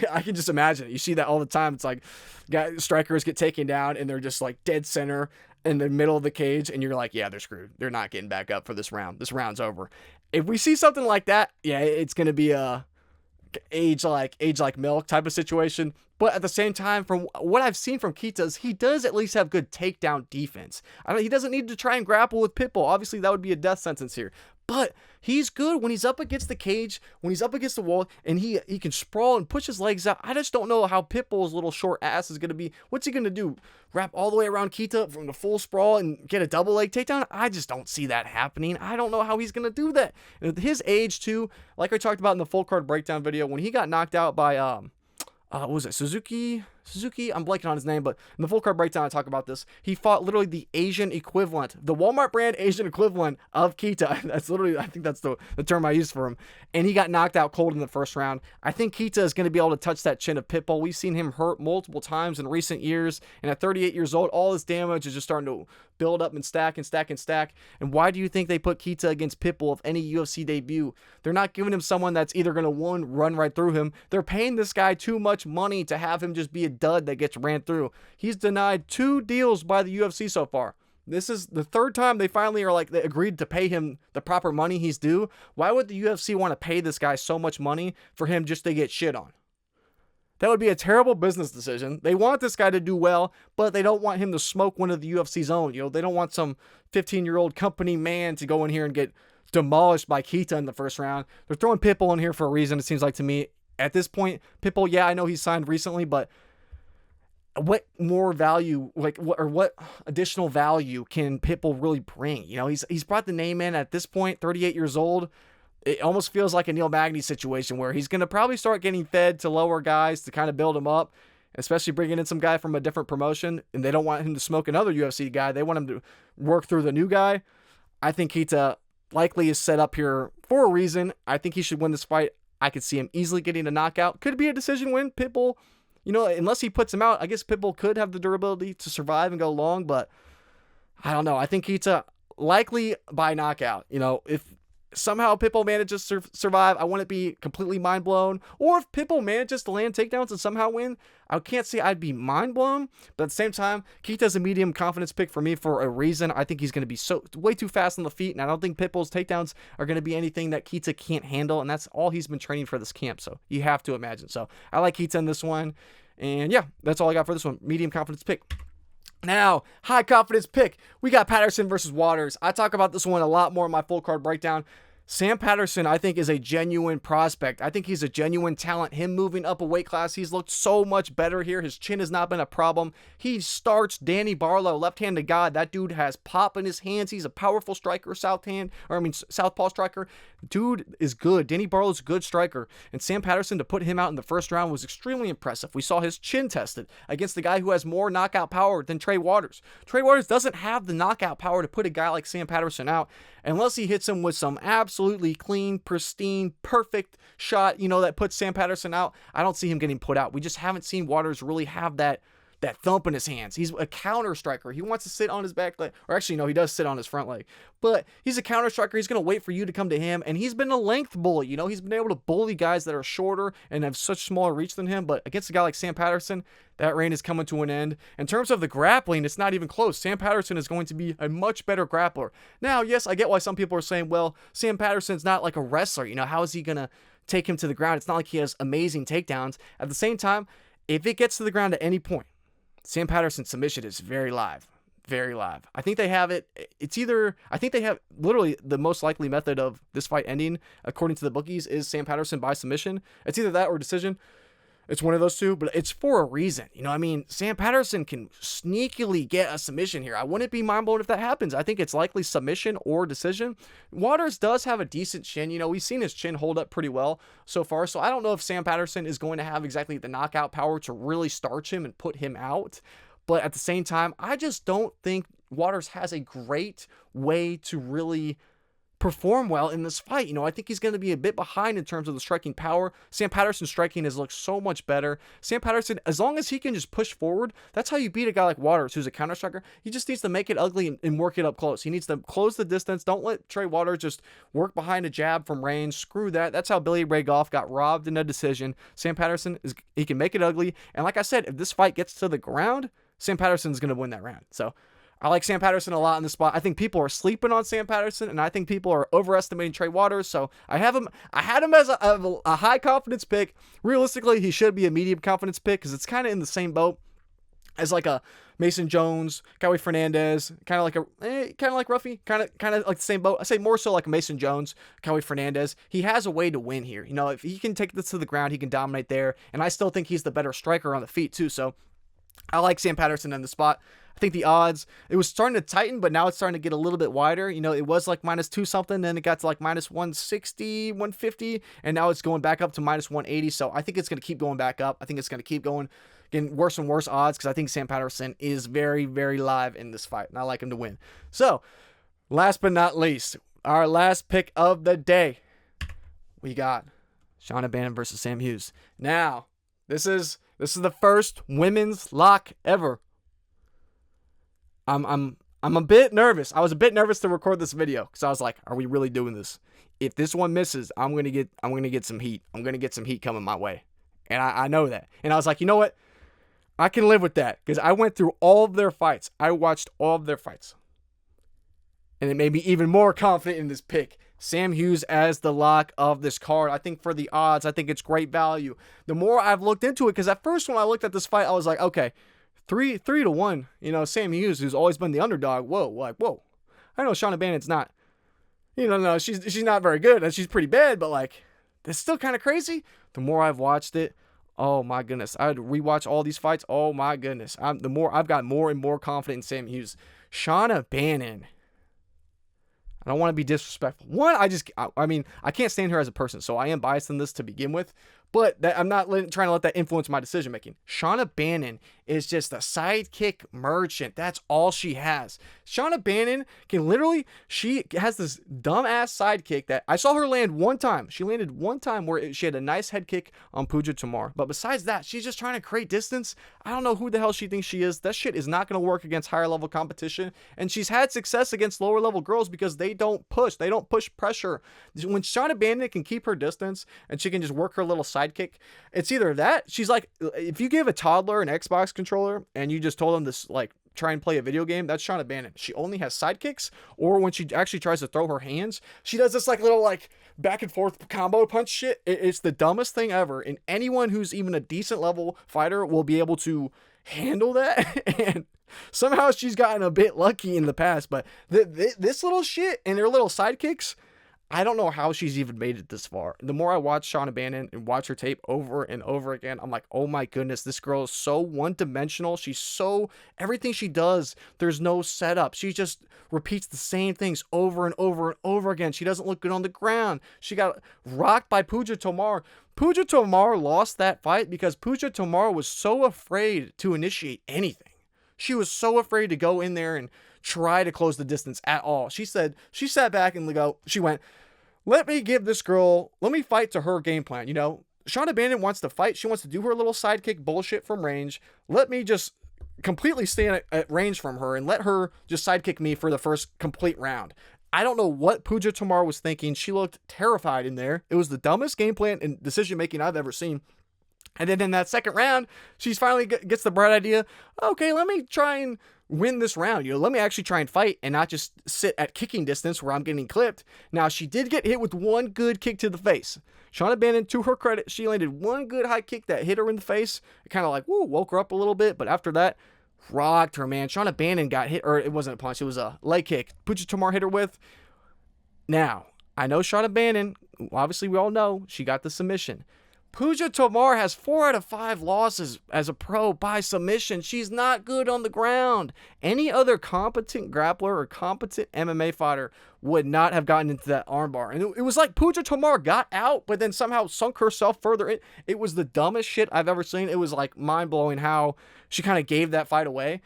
I can just imagine it. You see that all the time. It's like strikers get taken down and they're just like dead center in the middle of the cage, and you're like, yeah, they're screwed. They're not getting back up for this round. This round's over. If we see something like that, yeah, it's going to be a age like milk type of situation. But at the same time, from what I've seen from Kita, he does at least have good takedown defense. He doesn't need to try and grapple with Pitbull. Obviously, that would be a death sentence here. But he's good when he's up against the cage, when he's up against the wall, and he can sprawl and push his legs out. I just don't know how Pitbull's little short ass is going to be. What's he going to do? Wrap all the way around Kita from the full sprawl and get a double leg takedown? I just don't see that happening. I don't know how he's going to do that. And at his age, too, like I talked about in the full card breakdown video, when he got knocked out by, what was it, Suzuki, I'm blanking on his name, but in the full card breakdown I talk about this. He fought literally the Asian equivalent, the Walmart brand Asian equivalent of Kita. That's literally, I think that's the term I used for him. And he got knocked out cold in the first round. I think Kita is going to be able to touch that chin of Pitbull. We've seen him hurt multiple times in recent years, and at 38 years old, all this damage is just starting to build up and stack and stack and stack. And why do you think they put Kita against Pitbull of any UFC debut? They're not giving him someone that's either going to run right through him. They're paying this guy too much money to have him just be a dud that gets ran through. He's denied 2 deals by the UFC so far. This is the third time they finally they agreed to pay him the proper money he's due. Why would the UFC want to pay this guy so much money for him just to get shit on? That would be a terrible business decision. They want this guy to do well, but they don't want him to smoke one of the UFC's own. You know, they don't want some 15-year-old company man to go in here and get demolished by Kita in the first round. They're throwing Pitbull in here for a reason, it seems like to me. At this point, Pitbull, yeah, I know he signed recently, but what more value, what additional value can Pitbull really bring? You know, he's brought the name in at this point, 38 years old. It almost feels like a Neil Magny situation where he's going to probably start getting fed to lower guys to kind of build him up, especially bringing in some guy from a different promotion, and they don't want him to smoke another UFC guy. They want him to work through the new guy. I think Kita likely is set up here for a reason. I think he should win this fight. I could see him easily getting a knockout. Could be a decision win. Pitbull, you know, unless he puts him out, I guess Pitbull could have the durability to survive and go long, but I don't know. I think Kita likely by knockout. You know, if somehow Pitbull manages to survive, I wouldn't be completely mind blown. Or if Pitbull manages to land takedowns and somehow win, I can't say I'd be mind blown. But at the same time, Kita's a medium confidence pick for me for a reason. I think he's going to be way too fast on the feet, and I don't think Pitbull's takedowns are going to be anything that Kita can't handle, and that's all he's been training for this camp. So you have to imagine. So I like Kita in this one. And yeah, that's all I got for this one. Medium confidence pick. Now, high confidence pick. We got Patterson versus Waters. I talk about this one a lot more in my full card breakdown. Sam Patterson, I think, is a genuine prospect. I think he's a genuine talent. Him moving up a weight class, he's looked so much better here. His chin has not been a problem. He starts Danny Barlow, left-handed god. That dude has pop in his hands. He's a powerful striker, southpaw striker. Dude is good. Danny Barlow's a good striker. And Sam Patterson, to put him out in the first round was extremely impressive. We saw his chin tested against the guy who has more knockout power than Trey Waters. Trey Waters doesn't have the knockout power to put a guy like Sam Patterson out unless he hits him with some absolutely clean, pristine, perfect shot, that puts Sam Patterson out. I don't see him getting put out. We just haven't seen Waters really have that thump in his hands. He's a counter striker. He wants to sit on his back leg, or actually, no, he does sit on his front leg, but he's a counter striker. He's going to wait for you to come to him, and he's been a length bully. He's been able to bully guys that are shorter and have such smaller reach than him, but against a guy like Sam Patterson, that reign is coming to an end. In terms of the grappling, it's not even close. Sam Patterson is going to be a much better grappler. Now, yes, I get why some people are saying, well, Sam Patterson's not like a wrestler. How is he going to take him to the ground? It's not like he has amazing takedowns. At the same time, if it gets to the ground at any point, Sam Patterson's submission is very live. Very live. I think they have it. I think they have literally the most likely method of this fight ending, according to the bookies, is Sam Patterson by submission. It's either that or decision. It's one of those two, but it's for a reason. Sam Patterson can sneakily get a submission here. I wouldn't be mind-blown if that happens. I think it's likely submission or decision. Waters does have a decent chin. We've seen his chin hold up pretty well so far, so I don't know if Sam Patterson is going to have exactly the knockout power to really starch him and put him out. But at the same time, I just don't think Waters has a great way to really perform well in this fight. I think he's going to be a bit behind in terms of the striking power. Sam Patterson's striking has looked so much better. Sam Patterson, as long as he can just push forward, that's how you beat a guy like Waters, who's a counter striker. He just needs to make it ugly and work it up close. He needs to close the distance. Don't let Trey Waters just work behind a jab from range. Screw that. That's how Billy Ray Goff got robbed in a decision. Sam Patterson, he can make it ugly. And like I said, if this fight gets to the ground, Sam Patterson's going to win that round. So I like Sam Patterson a lot in this spot. I think people are sleeping on Sam Patterson, and I think people are overestimating Trey Waters. So I had him as a high confidence pick. Realistically, he should be a medium confidence pick because it's kind of in the same boat as like a Mason Jones, Kaue Fernandes, kind of like Ruffy, kind of like the same boat. I say more so like a Mason Jones, Kaue Fernandes. He has a way to win here. If he can take this to the ground, he can dominate there, and I still think he's the better striker on the feet too. So I like Sam Patterson in the spot. I think the odds, it was starting to tighten, but now it's starting to get a little bit wider. It was like -2 something, then it got to like -160, 150, and now it's going back up to -180. So I think it's going to keep going back up. I think it's going to keep getting worse and worse odds because I think Sam Patterson is very, very live in this fight, and I like him to win. So, last but not least, our last pick of the day, we got Shauna Bannon versus Sam Hughes. Now, this is the first women's lock ever. I'm a bit nervous. I was a bit nervous to record this video because I was like, are we really doing this? If this one misses, I'm gonna get some heat. I'm gonna get some heat coming my way. And I know that. And I was like, you know what? I can live with that because I went through all of their fights. I watched all of their fights. And it made me even more confident in this pick. Sam Hughes as the lock of this card. I think for the odds, I think it's great value. The more I've looked into it, because at first when I looked at this fight, I was like, okay, 3 to 1, Sam Hughes, who's always been the underdog. Whoa. I know Shauna Bannon's not, no, she's not very good, and she's pretty bad, but like, that's still kind of crazy. The more I've watched it, oh my goodness, I'd rewatch all these fights. Oh my goodness, the more I've got more and more confident in Sam Hughes. Shauna Bannon, I don't want to be disrespectful. One, I can't stand her as a person, so I am biased in this to begin with. But I'm not trying to let that influence my decision making. Shauna Bannon is just a sidekick merchant. That's all she has. Shauna Bannon she has this dumbass sidekick that I saw her land one time. She landed one time where she had a nice head kick on Puja Tamar. But besides that, she's just trying to create distance. I don't know who the hell she thinks she is. That shit is not going to work against higher level competition. And she's had success against lower level girls because they don't push. They don't push pressure. When Shauna Bannon can keep her distance and she can just work her little sidekick, it's either that, she's like, if you give a toddler an Xbox controller and you just told them to like try and play a video game, that's Shauna Bannon. She only has sidekicks, or when she actually tries to throw her hands, she does this like little like back and forth combo punch shit. It's the dumbest thing ever, and anyone who's even a decent level fighter will be able to handle that. And somehow she's gotten a bit lucky in the past, but this little shit and their little sidekicks, I don't know how she's even made it this far. The more I watch Shauna Bannon and watch her tape over and over again, I'm like, oh my goodness, this girl is so one-dimensional. Everything she does, there's no setup. She just repeats the same things over and over and over again. She doesn't look good on the ground. She got rocked by Puja Tomar. Puja Tomar lost that fight because Puja Tomar was so afraid to initiate anything. She was so afraid to go in there and try to close the distance at all. She sat back and she went, let me fight to her game plan. Shauna Bannon wants to fight. She wants to do her little sidekick bullshit from range. Let me just completely stay at range from her and let her just sidekick me for the first complete round. I don't know what Puja Tomar was thinking. She looked terrified in there. It was the dumbest game plan and decision making I've ever seen. And then in that second round, she's finally gets the bright idea. Okay, let me try and win this round. Let me actually try and fight and not just sit at kicking distance where I'm getting clipped. Now, she did get hit with one good kick to the face. Shauna Bannon, to her credit, she landed one good high kick that hit her in the face. It kind of woke her up a little bit. But after that, rocked her, man. Shauna Bannon got hit, or it wasn't a punch. It was a leg kick. Puja Tomar hit her with. Now, I know Shauna Bannon, obviously we all know, she got the submission. Puja Tomar has 4 out of 5 losses as a pro by submission. She's not good on the ground. Any other competent grappler or competent MMA fighter would not have gotten into that armbar. And it was like Puja Tomar got out, but then somehow sunk herself further in. It was the dumbest shit I've ever seen. It was mind-blowing how she kind of gave that fight away.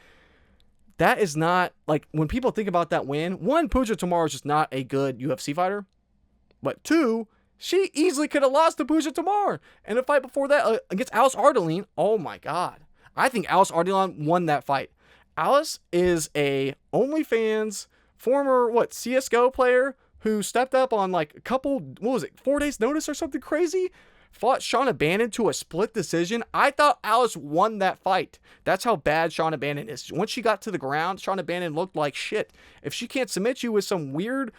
That is not, when people think about that win, 1, Puja Tomar is just not a good UFC fighter. But 2, she easily could have lost to Puja Tomar. And the fight before that against Alice Ardeline, oh my God. I think Alice Ardeline won that fight. Alice is a OnlyFans former, CSGO player who stepped up on a couple, 4 days notice or something crazy? Fought Shauna Bannon to a split decision. I thought Alice won that fight. That's how bad Shauna Bannon is. Once she got to the ground, Shauna Bannon looked like shit. If she can't submit you with some weird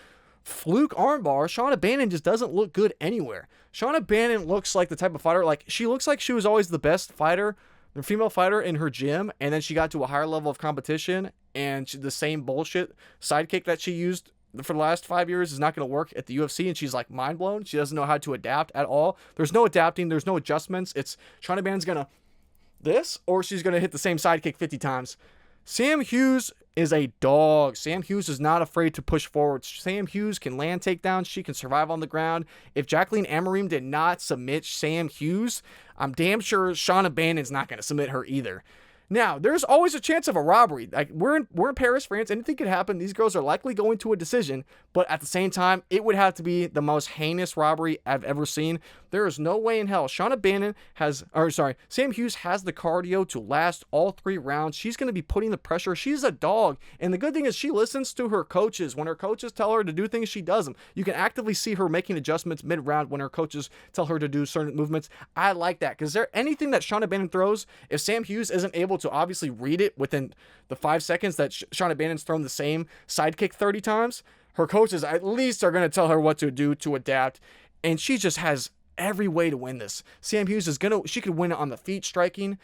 fluke armbar, Shauna Bannon just doesn't look good anywhere. Shauna Bannon looks like the type of fighter, she looks like she was always the best fighter, the female fighter in her gym, and then she got to a higher level of competition, and the same bullshit sidekick that she used for the last 5 years is not going to work at the UFC, and she's mind blown. She doesn't know how to adapt at all. There's no adapting. There's no adjustments. It's Shauna Bannon's going to this, or she's going to hit the same sidekick 50 times. Sam Hughes is a dog. Sam Hughes is not afraid to push forward. Sam Hughes can land takedowns. She can survive on the ground. If Jacqueline Amorim did not submit Sam Hughes, I'm damn sure Shauna Bannon's not going to submit her either. Now, there's always a chance of a robbery. We're in Paris, France. Anything could happen. These girls are likely going to a decision, but at the same time, it would have to be the most heinous robbery I've ever seen. There is no way in hell. Sam Hughes has the cardio to last all 3 rounds. She's going to be putting the pressure. She's a dog. And the good thing is she listens to her coaches. When her coaches tell her to do things, she does them. You can actively see her making adjustments mid-round when her coaches tell her to do certain movements. I like that because anything that Shauna Bannon throws, if Sam Hughes isn't able to obviously read it within the 5 seconds that Shauna Bannon's thrown the same sidekick 30 times, her coaches at least are going to tell her what to do to adapt. And she just has every way to win this. Sam Hughes she could win it on the feet striking.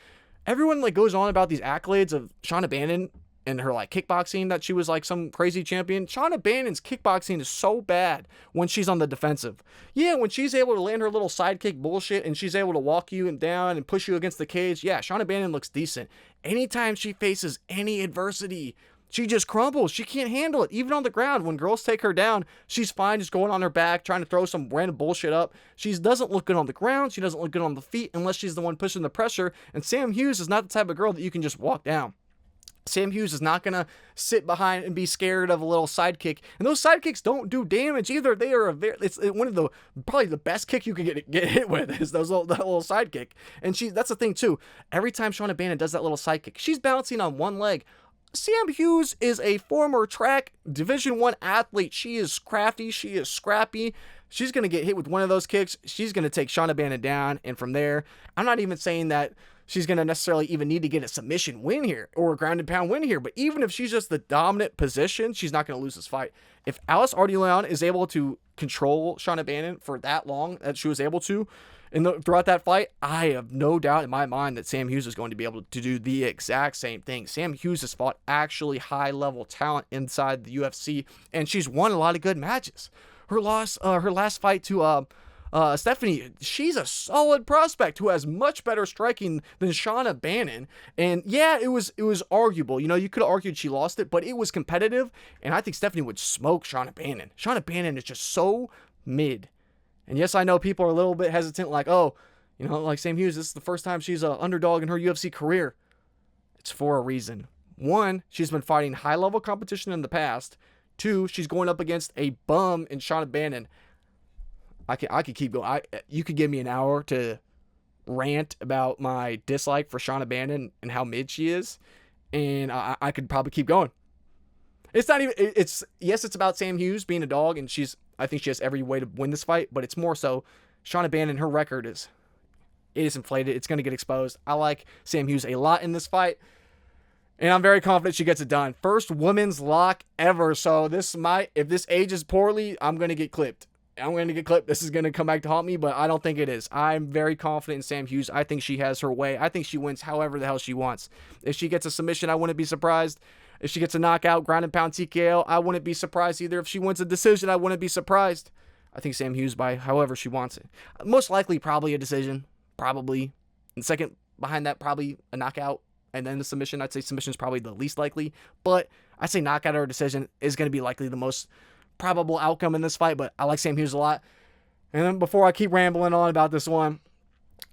Everyone goes on about these accolades of Shauna Bannon and her kickboxing, that she was some crazy champion. Shauna Bannon's kickboxing is so bad when she's on the defensive. Yeah, when she's able to land her little sidekick bullshit and she's able to walk you down and push you against the cage, yeah, Shauna Bannon looks decent. Anytime she faces any adversity, she just crumbles. She can't handle it. Even on the ground, when girls take her down, she's fine just going on her back, trying to throw some random bullshit up. She doesn't look good on the ground. She doesn't look good on the feet unless she's the one pushing the pressure. And Sam Hughes is not the type of girl that you can just walk down. Sam Hughes is not going to sit behind and be scared of a little sidekick. And those sidekicks don't do damage either. They are it's one of probably the best kick you can get hit with is that little sidekick. And that's the thing too. Every time Shauna Bannon does that little sidekick, she's bouncing on one leg. Sam Hughes is a former track Division I athlete. She is crafty. She is scrappy. She's going to get hit with one of those kicks. She's going to take Shauna Bannon down. And from there, I'm not even saying that she's going to necessarily even need to get a submission win here or a ground and pound win here. But even if she's just the dominant position, she's not going to lose this fight. If Alice Ardeline is able to control Shauna Bannon for that long that she was able to throughout that fight, I have no doubt in my mind that Sam Hughes is going to be able to do the exact same thing. Sam Hughes has fought actually high-level talent inside the UFC, and she's won a lot of good matches. her last fight to Stephanie, she's a solid prospect who has much better striking than Shauna Bannon. And yeah, it was arguable. You know, you could have argued she lost it, but it was competitive. And I think Stephanie would smoke Shauna Bannon. Shauna Bannon is just so mid. And yes, I know people are a little bit hesitant, like, oh, you know, like Sam Hughes, this is the first time she's an underdog in her UFC career. It's for a reason. 1, she's been fighting high-level competition in the past. 2, she's going up against a bum in Shauna Bannon. I could keep going. You could give me an hour to rant about my dislike for Shauna Bannon and how mid she is, and I could probably keep going. It's not even. It's about Sam Hughes being a dog, and I think she has every way to win this fight, but it's more so Shauna Bannon. Her record is inflated. It's going to get exposed. I like Sam Hughes a lot in this fight, and I'm very confident she gets it done. First women's lock ever. So if this ages poorly, I'm going to get clipped. This is going to come back to haunt me, but I don't think it is. I'm very confident in Sam Hughes. I think she has her way. I think she wins however the hell she wants. If she gets a submission, I wouldn't be surprised. If she gets a knockout, ground and pound TKO, I wouldn't be surprised either. If she wins a decision, I wouldn't be surprised. I think Sam Hughes by however she wants it. Most likely, probably a decision. Probably. And second behind that, probably a knockout. And then the submission. I'd say submission is probably the least likely. But I'd say knockout or decision is going to be likely the most probable outcome in this fight, but I like Sam Hughes a lot. And then before I keep rambling on about this one,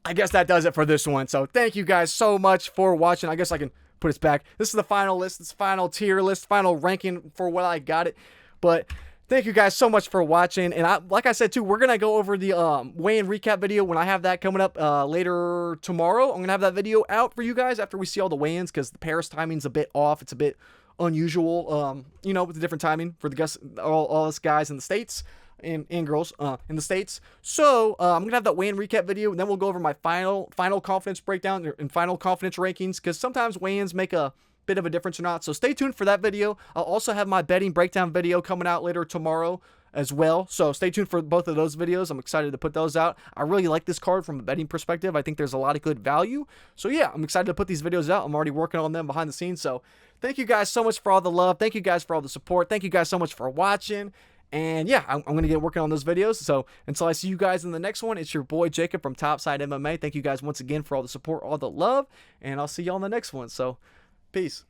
I guess that does it for this one. So thank you guys so much for watching. I guess I can put us back. This is the final list. This final tier list, final ranking for what I got it. But thank you guys so much for watching. And like I said too, we're gonna go over the weigh-in recap video when I have that coming up later tomorrow. I'm gonna have that video out for you guys after we see all the weigh-ins, because the Paris timing's a bit off. It's a bit unusual, you know, with the different timing for the guys, all us guys in the States and girls in the States. So I'm gonna have that weigh-in recap video, and then we'll go over my final confidence breakdown and final confidence rankings, because sometimes weigh-ins make a bit of a difference or not. So stay tuned for that video. I'll also have my betting breakdown video coming out later tomorrow as well, so stay tuned for both of those videos. I'm excited to put those out. I really like this card from a betting perspective. I think there's a lot of good value. So yeah, I'm excited to put these videos out. I'm already working on them behind the scenes. So thank you guys so much for all the love. Thank you guys for all the support. Thank you guys so much for watching. And yeah, I'm going to get working on those videos. So until I see you guys in the next one, it's your boy Jacob from Topside MMA. Thank you guys once again for all the support, all the love, and I'll see y'all in the next one. So peace.